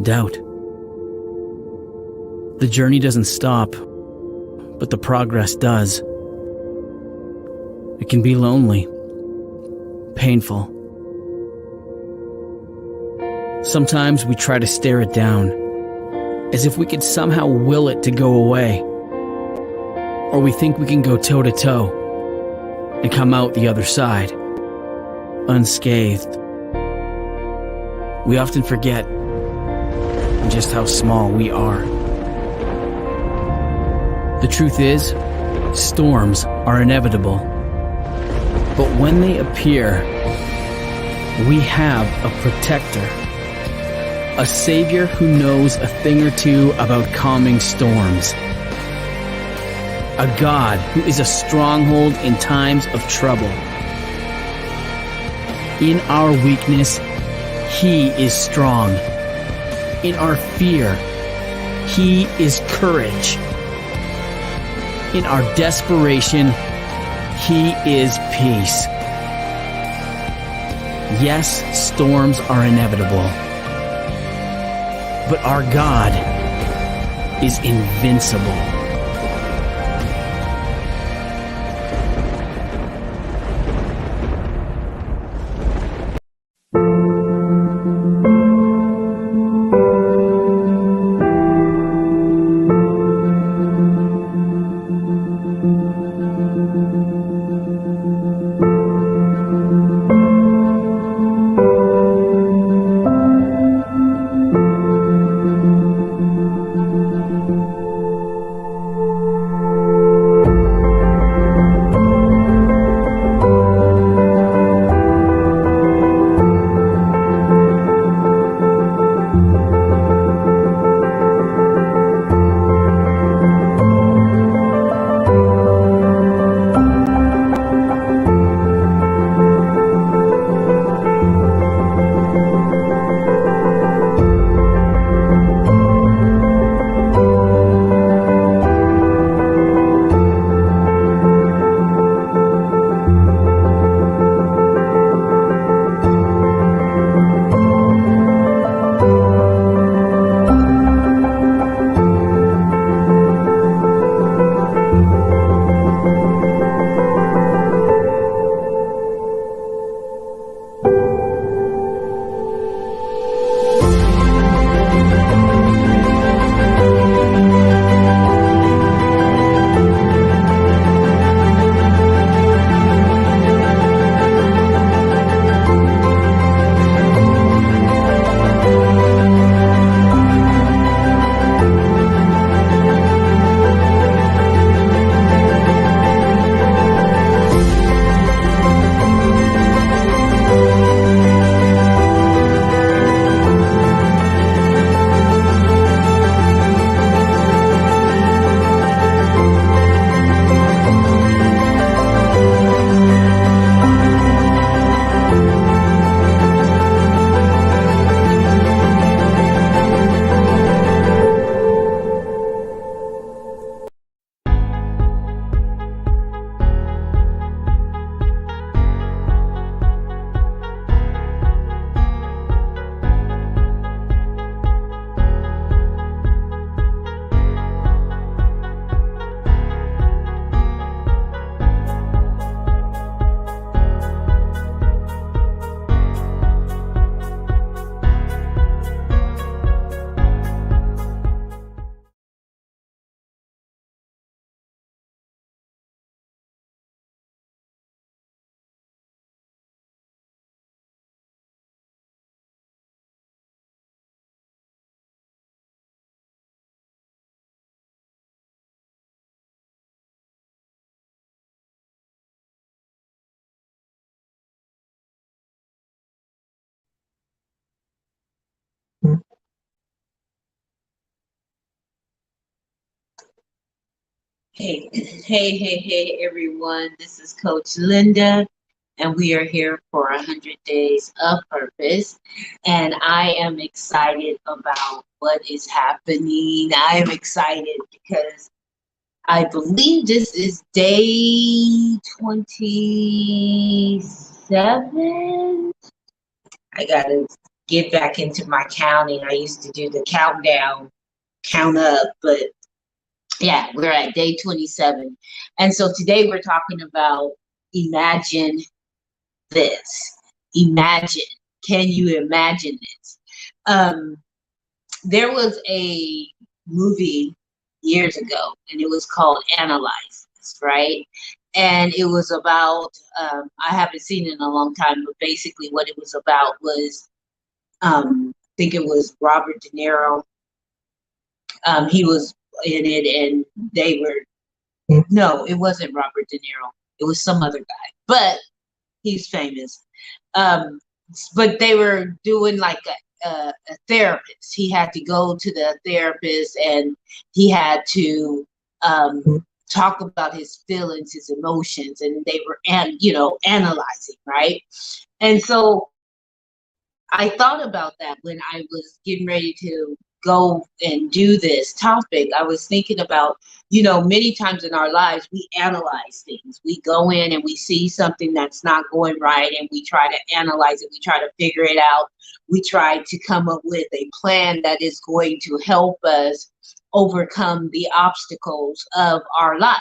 doubt. The journey doesn't stop, but the progress does. It can be lonely, painful. Sometimes we try to stare it down, as if we could somehow will it to go away. Or we think we can go toe-to-toe and come out the other side, unscathed. We often forget just how small we are. The truth is, storms are inevitable. But when they appear, we have a protector, a savior who knows a thing or two about calming storms, a God who is a stronghold in times of trouble. In our weakness, He is strong. In our fear, He is courage. In our desperation, He is peace. Yes, storms are inevitable, but our God is invincible. Hey, everyone. This is Coach Linda, and we are here for 100 Days of Purpose. And I am excited about what is happening. I am excited because I believe this is day 27. I got to get back into my counting. I used to do the countdown, count up, but yeah, we're at day 27. And so today we're talking about imagine this. Imagine. Can you imagine this? There was a movie years ago, and it was called Analyze This, right? And it was about, I haven't seen it in a long time, but basically what it was about was, I think it was Robert De Niro. He was in it, and they were, no, it wasn't Robert De Niro. It was some other guy, but he's famous. Um, but they were doing like a therapist. He had to go to the therapist, and he had to talk about his feelings, his emotions, and they were analyzing, right? And so I thought about that when I was getting ready to go and do this topic. I was thinking about, many times in our lives, we analyze things. We go in and we see something that's not going right, and we try to analyze it. We try to figure it out. We try to come up with a plan that is going to help us overcome the obstacles of our life.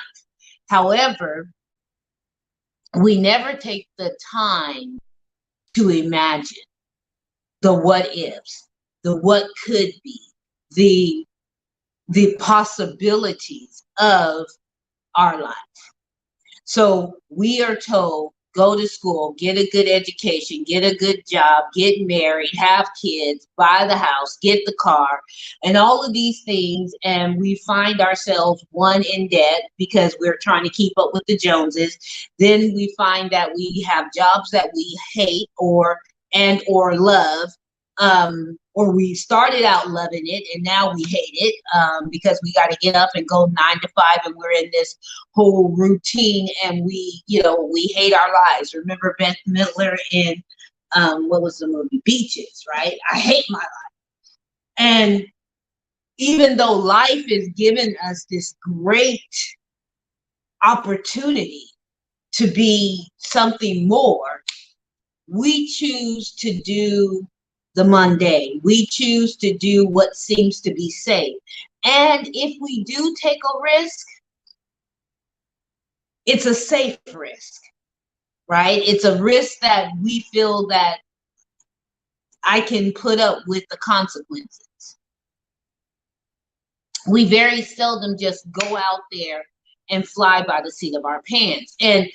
However, we never take the time to imagine the what ifs, the what could be, the possibilities of our life. So we are told, go to school, get a good education, get a good job, get married, have kids, buy the house, get the car, and all of these things. And we find ourselves, one, in debt because we're trying to keep up with the Joneses. Then we find that we have jobs that we hate or love. Or we started out loving it and now we hate it because we got to get up and go 9 to 5, and we're in this whole routine, and we hate our lives. Remember Beth Midler in what was the movie Beaches, right? I hate my life. And even though life is giving us this great opportunity to be something more, we choose to do the mundane. We choose to do what seems to be safe. And if we do take a risk, it's a safe risk, right? It's a risk that we feel that I can put up with the consequences. We very seldom just go out there and fly by the seat of our pants. And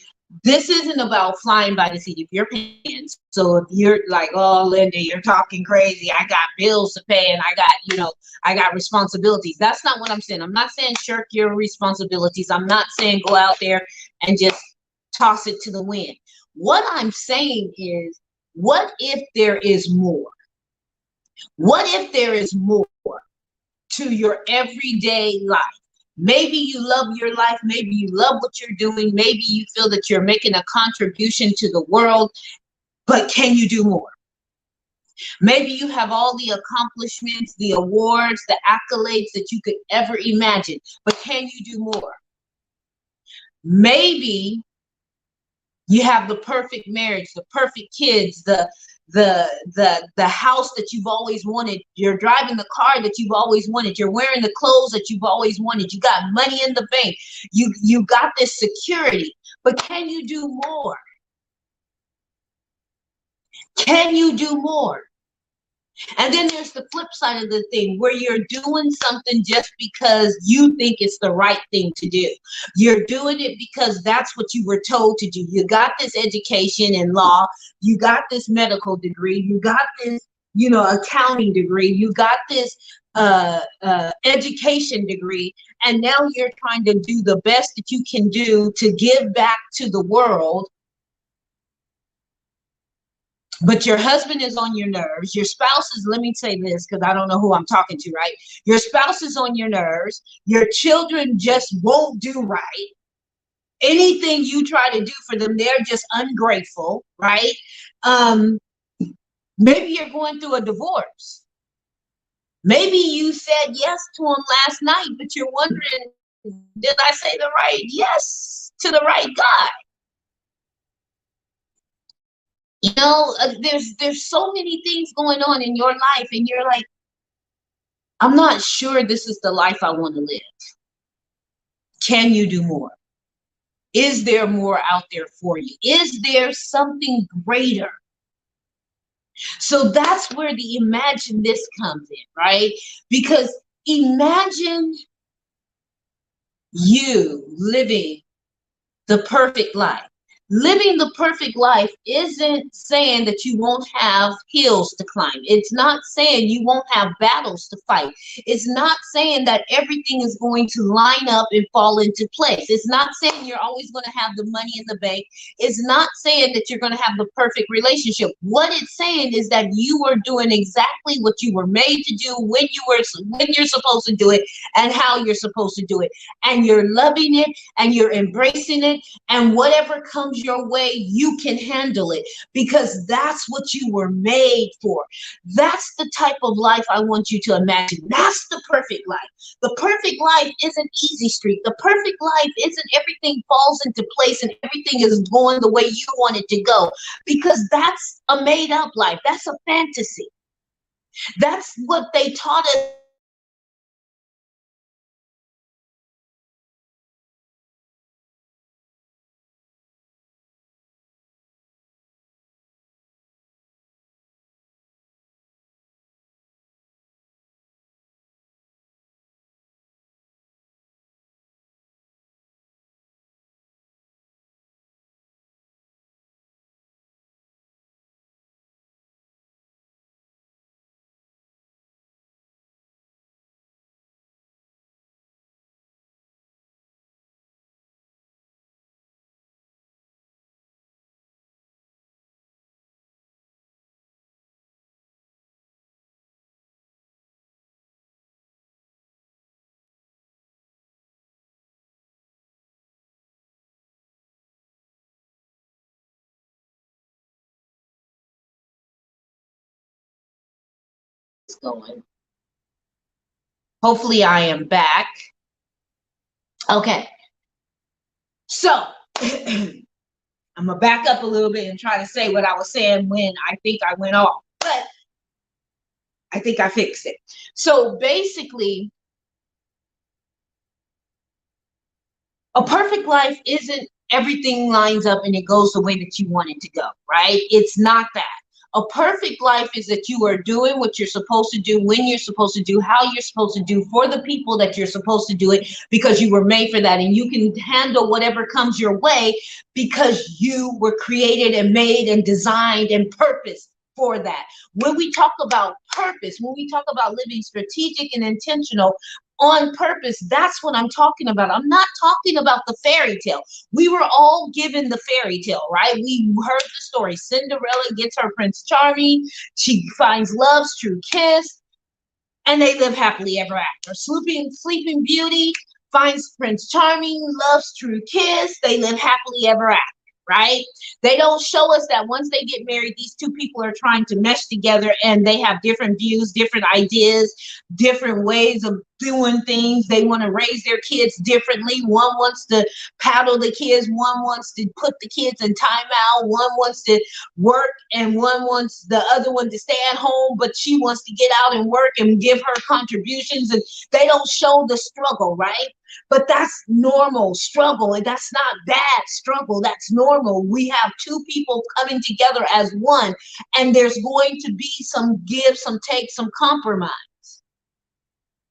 this isn't about flying by the seat of your pants. So if you're like, oh, Linda, you're talking crazy. I got bills to pay and I got responsibilities. That's not what I'm saying. I'm not saying shirk your responsibilities. I'm not saying go out there and just toss it to the wind. What I'm saying is, what if there is more? What if there is more to your everyday life? Maybe you love your life. Maybe you love what you're doing. Maybe you feel that you're making a contribution to the world, but can you do more? Maybe you have all the accomplishments, the awards, the accolades that you could ever imagine, but can you do more? Maybe you have the perfect marriage, the perfect kids, the house that you've always wanted. You're driving the car that you've always wanted. You're wearing the clothes that you've always wanted. You got money in the bank. You got this security, but can you do more? Can you do more? And then there's the flip side of the thing, where you're doing something just because you think it's the right thing to do. You're doing it because that's what you were told to do. You got this education in law, you got this medical degree, you got this, accounting degree, you got this education degree, and now you're trying to do the best that you can do to give back to the world. But your husband is on your nerves. Your spouse is, let me say this because I don't know who I'm talking to, right? Your spouse is on your nerves. Your children just won't do right. Anything you try to do for them, they're just ungrateful, right? Maybe you're going through a divorce. Maybe you said yes to him last night, but you're wondering, did I say the right yes to the right guy? There's so many things going on in your life, and you're like, I'm not sure this is the life I want to live. Can you do more? Is there more out there for you? Is there something greater? So that's where the imagine this comes in, right? Because imagine you living the perfect life. Living the perfect life isn't saying that you won't have hills to climb. It's not saying you won't have battles to fight. It's not saying that everything is going to line up and fall into place. It's not saying you're always going to have the money in the bank. It's not saying that you're going to have the perfect relationship. What it's saying is that you are doing exactly what you were made to do, when you're supposed to do it, and how you're supposed to do it. And you're loving it, and you're embracing it, and whatever comes your way, you can handle it, because that's what you were made for. That's the type of life I want you to imagine. That's the perfect life. The perfect life isn't easy street. The perfect life isn't everything falls into place and everything is going the way you want it to go, because that's a made up life. That's a fantasy. That's what they taught us. Going. Hopefully I am back. Okay. So I'm gonna back up a little bit and try to say what I was saying when I think I went off, but I think I fixed it. So basically, a perfect life isn't everything lines up and it goes the way that you want it to go, right? It's not that. A perfect life is that you are doing what you're supposed to do, when you're supposed to do, how you're supposed to do, for the people that you're supposed to do it, because you were made for that, and you can handle whatever comes your way because you were created and made and designed and purposed for that. When we talk about purpose, when we talk about living strategic and intentional on purpose, that's what I'm talking about. I'm not talking about the fairy tale. We were all given the fairy tale, right? We heard the story. Cinderella gets her Prince Charming. She finds love's true kiss, and they live happily ever after. Sleeping Beauty finds Prince Charming, love's true kiss. They live happily ever after, right? They don't show us that once they get married, these two people are trying to mesh together and they have different views, different ideas, different ways of doing things. They want to raise their kids differently. One wants to paddle the kids, one wants to put the kids in timeout, one wants to work, and one wants the other one to stay at home, but she wants to get out and work and give her contributions. And they don't show the struggle, right? But that's normal struggle, and that's not bad struggle. That's normal. We have two people coming together as one, and there's going to be some give, some take, some compromise.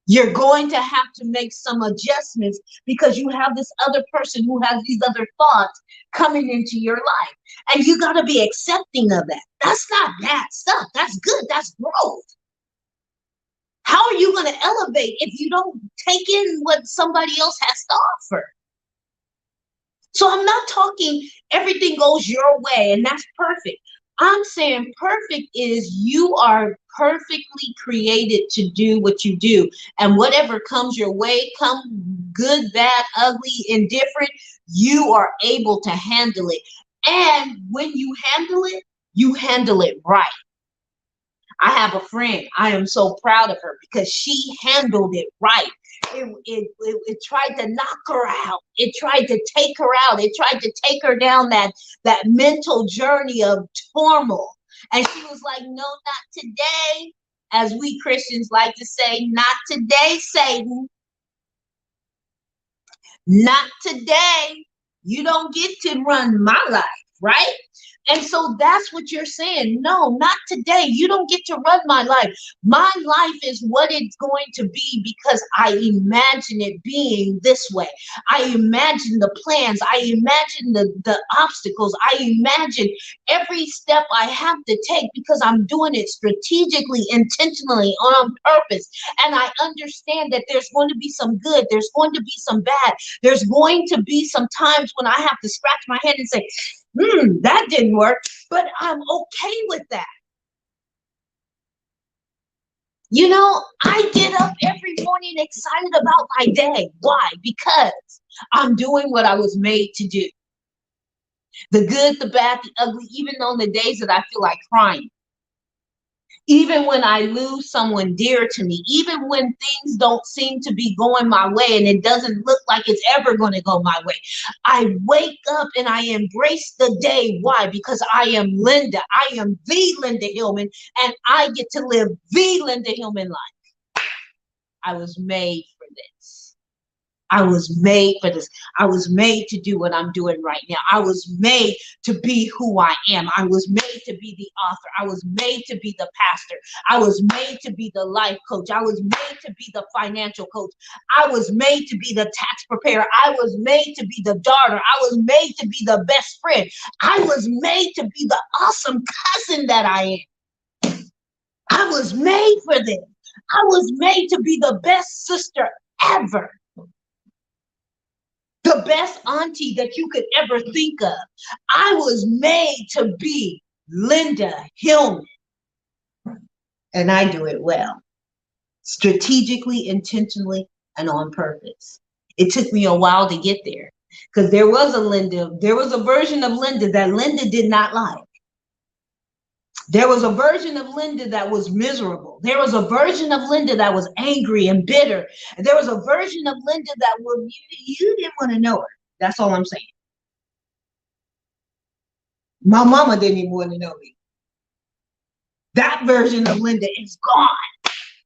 You're going to have to make some adjustments because you have this other person who has these other thoughts coming into your life, and you got to be accepting of that. That's not bad stuff. That's good. That's growth. How are you going to elevate if you don't take in what somebody else has to offer? So I'm not talking everything goes your way and that's perfect. I'm saying perfect is you are perfectly created to do what you do. And whatever comes your way, come good, bad, ugly, indifferent, you are able to handle it. And when you handle it right. I have a friend. I am so proud of her because she handled it right. It tried to knock her out. It tried to take her out. It tried to take her down that mental journey of turmoil. And she was like, no, not today. As we Christians like to say, not today, Satan. Not today. You don't get to run my life, right? And so that's what you're saying. No, not today. You don't get to run my life. My life is what it's going to be because I imagine it being this way. I imagine the plans. I imagine the obstacles. I imagine every step I have to take because I'm doing it strategically, intentionally, on purpose. And I understand that there's going to be some good. There's going to be some bad. There's going to be some times when I have to scratch my head and say, that didn't work, but I'm okay with that. You know, I get up every morning excited about my day. Why? Because I'm doing what I was made to do. The good, the bad, the ugly, even on the days that I feel like crying. Even when I lose someone dear to me, even when things don't seem to be going my way and it doesn't look like it's ever going to go my way, I wake up and I embrace the day. Why? Because I am Linda. I am the Linda Hillman, and I get to live the Linda Hillman life. I was made for this. I was made for this. I was made to do what I'm doing right now. I was made to be who I am. I was made to be the author. I was made to be the pastor. I was made to be the life coach. I was made to be the financial coach. I was made to be the tax preparer. I was made to be the daughter. I was made to be the best friend. I was made to be the awesome cousin that I am. I was made for this. I was made to be the best sister ever. The best auntie that you could ever think of. I was made to be Linda Hillman. And I do it well. Strategically, intentionally, and on purpose. It took me a while to get there. Because there was a version of Linda that Linda did not like. There was a version of Linda that was miserable. There was a version of Linda that was angry and bitter. And there was a version of Linda that you didn't want to know her. That's all I'm saying. My mama didn't even want to know me. That version of Linda is gone,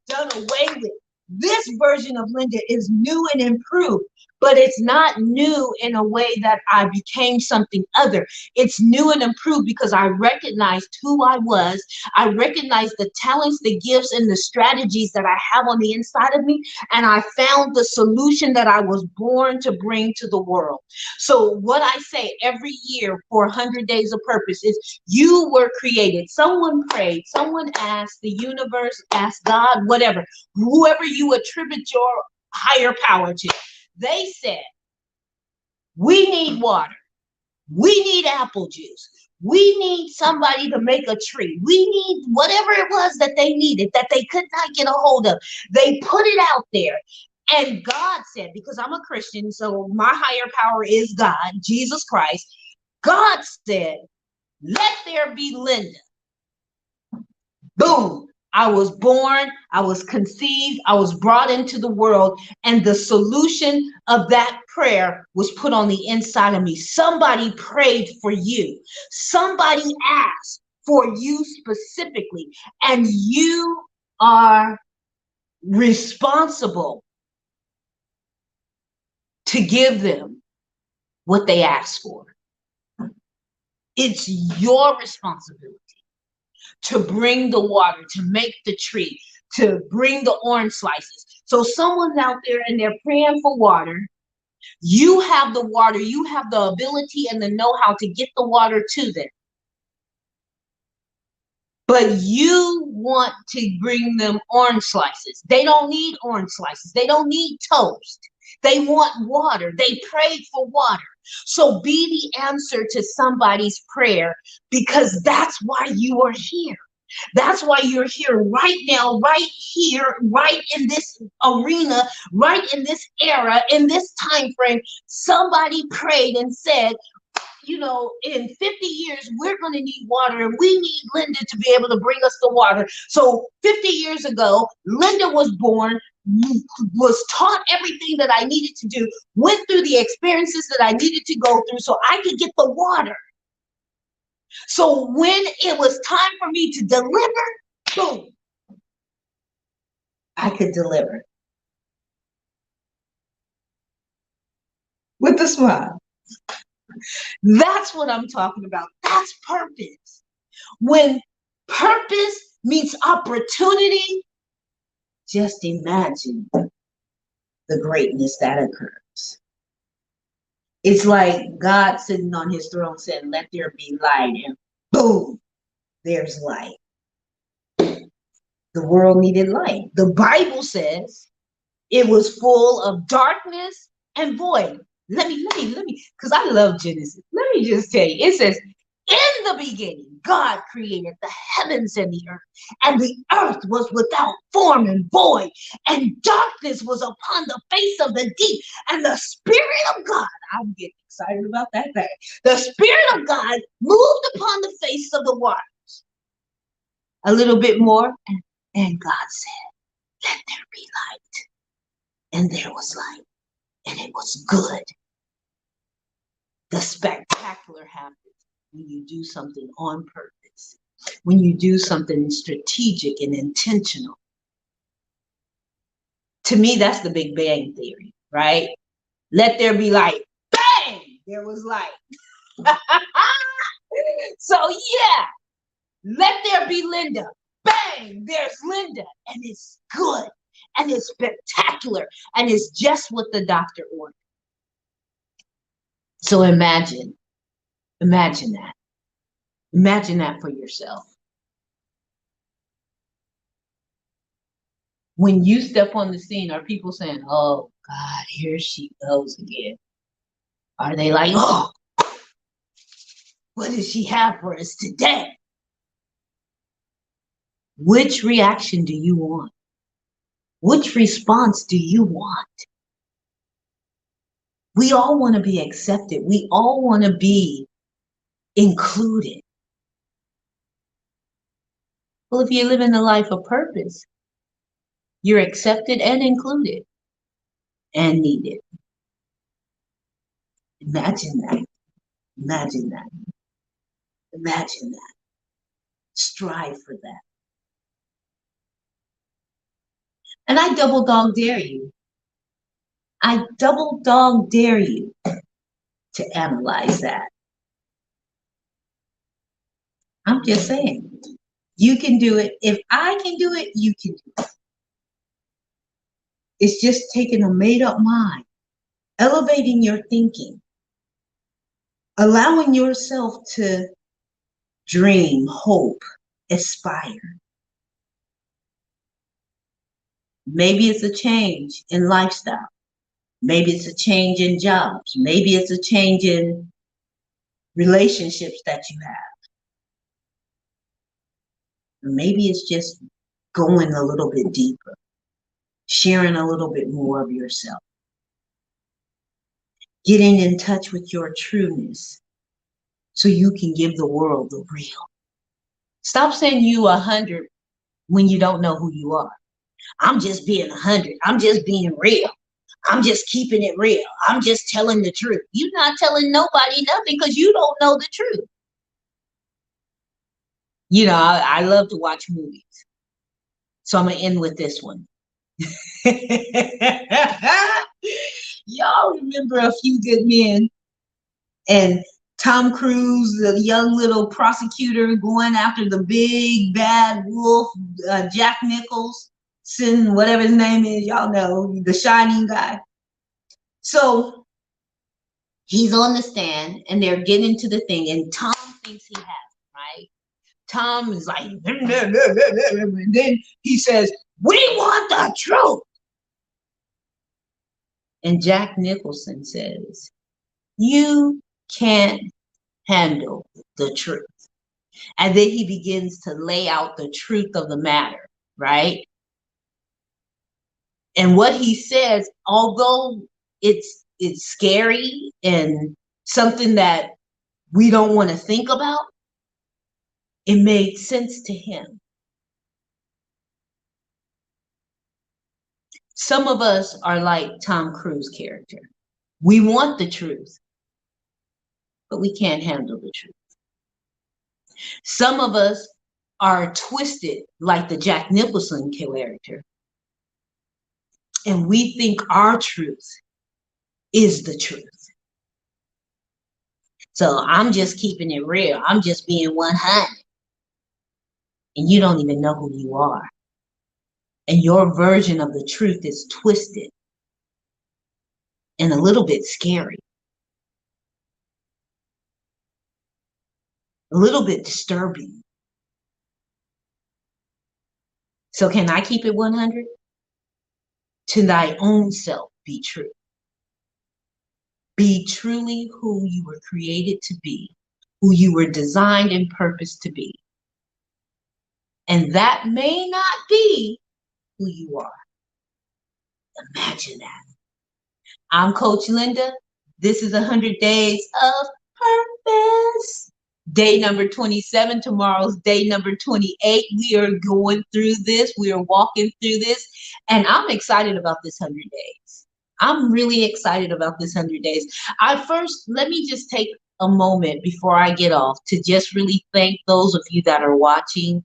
done away with. This version of Linda is new and improved, but it's not new in a way that I became something other. It's new and improved because I recognized who I was. I recognized the talents, the gifts, and the strategies that I have on the inside of me. And I found the solution that I was born to bring to the world. So what I say every year for 100 Days of Purpose is you were created. Someone prayed, someone asked, the universe asked God, whatever, whoever you attribute your higher power to. They said, we need water. We need apple juice. We need somebody to make a tree. We need whatever it was that they needed that they could not get a hold of. They put it out there. And God said, because I'm a Christian, so my higher power is God, Jesus Christ. God said, let there be Linda. Boom. I was born, I was conceived, I was brought into the world, and the solution of that prayer was put on the inside of me. Somebody prayed for you. Somebody asked for you specifically, and you are responsible to give them what they asked for. It's your responsibility to bring the water, to make the tree, to bring the orange slices. So someone's out there and they're praying for water. You have the water, you have the ability and the know-how to get the water to them. But you want to bring them orange slices. They don't need orange slices. They don't need toast. They want water. They prayed for water. So be the answer to somebody's prayer, because that's why you are here. That's why you're here right now, right here, right in this arena, right in this era, in this time frame. Somebody prayed and said, in 50 years, we're going to need water, and we need Linda to be able to bring us the water. So 50 years ago, Linda was born, was taught everything that I needed to do, went through the experiences that I needed to go through so I could get the water. So when it was time for me to deliver, boom, I could deliver. With a smile. That's what I'm talking about. That's purpose. When purpose meets opportunity, just imagine the greatness that occurs. It's like God sitting on his throne saying, let there be light, and boom, there's light. The world needed light. The Bible says it was full of darkness and void. Let me, because I love Genesis. Let me just tell you, it says, in the beginning, God created the heavens and the earth was without form and void, and darkness was upon the face of the deep, and the Spirit of God, I'm getting excited about that thing. The Spirit of God moved upon the face of the waters. A little bit more, and God said, let there be light. And there was light, and it was good. The spectacular happens when you do something on purpose, when you do something strategic and intentional. To me, that's the Big Bang Theory, right? Let there be light. Bang! There was light. So yeah, let there be Linda. Bang! There's Linda. And it's good. And it's spectacular. And it's just what the doctor ordered. So imagine that. Imagine that for yourself. When you step on the scene, are people saying, oh God, here she goes again? Are they like, oh, what does she have for us today? Which reaction do you want? Which response do you want? We all want to be accepted. We all want to be included. Well, if you live in a life of purpose, you're accepted and included and needed. Imagine that. Imagine that. Imagine that. Strive for that. And I double dog dare you. I double dog dare you to analyze that. I'm just saying, you can do it. If I can do it, you can do it. It's just taking a made-up mind, elevating your thinking, allowing yourself to dream, hope, aspire. Maybe it's a change in lifestyle. Maybe it's a change in jobs. Maybe it's a change in relationships that you have. Maybe it's just going a little bit deeper, sharing a little bit more of yourself, getting in touch with your trueness so you can give the world the real. Stop saying you 100 when you don't know who you are. I'm just being 100. I'm just being real. I'm just keeping it real. I'm just telling the truth. You're not telling nobody nothing because you don't know the truth. You know, I love to watch movies. So I'm going to end with this one. Y'all remember A Few Good Men and Tom Cruise, the young little prosecutor going after the big bad wolf, Jack Nicholson, whatever his name is, y'all know, the Shining guy. So he's on the stand and they're getting to the thing and Tom thinks he has it, right? Tom is like, and then he says, we want the truth. And Jack Nicholson says, you can't handle the truth. And then he begins to lay out the truth of the matter, right? And what he says, although it's scary and something that we don't want to think about, it made sense to him. Some of us are like Tom Cruise character. We want the truth, but we can't handle the truth. Some of us are twisted like the Jack Nicholson character, and we think our truth is the truth. So I'm just keeping it real. I'm just being 100. And you don't even know who you are. And your version of the truth is twisted and a little bit scary, a little bit disturbing. So can I keep it 100? To thy own self be true. Be truly who you were created to be, who you were designed and purposed to be. And that may not be who you are. Imagine that. I'm Coach Linda. This is 100 Days of Purpose. Day number 27. Tomorrow's day number 28. We are going through this. We are walking through this. And I'm excited about this 100 days. I'm really excited about this 100 days. Let me just take a moment before I get off to just really thank those of you that are watching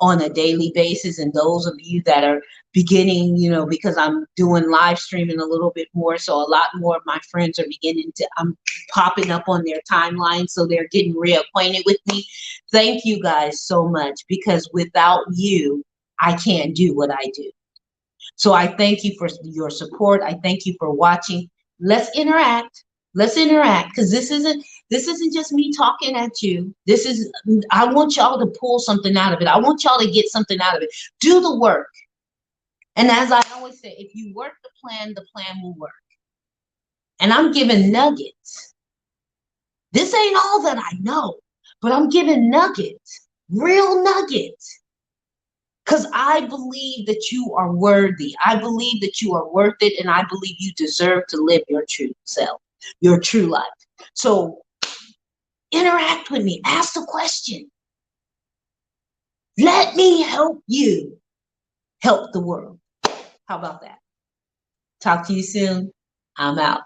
on a daily basis, and those of you that are beginning, because I'm doing live streaming a little bit more, so a lot more of my friends are I'm popping up on their timeline, so they're getting reacquainted with me. Thank you guys so much, because without you, I can't do what I do. So I thank you for your support. I thank you for watching. Let's interact. Because this isn't just me talking at you. I want y'all to pull something out of it. I want y'all to get something out of it. Do the work. And as I always say, if you work the plan will work. And I'm giving nuggets. This ain't all that I know, but I'm giving nuggets, real nuggets. Because I believe that you are worthy. I believe that you are worth it. And I believe you deserve to live your true self, your true life. So interact with me. Ask the question. Let me help you help the world. How about that? Talk to you soon. I'm out.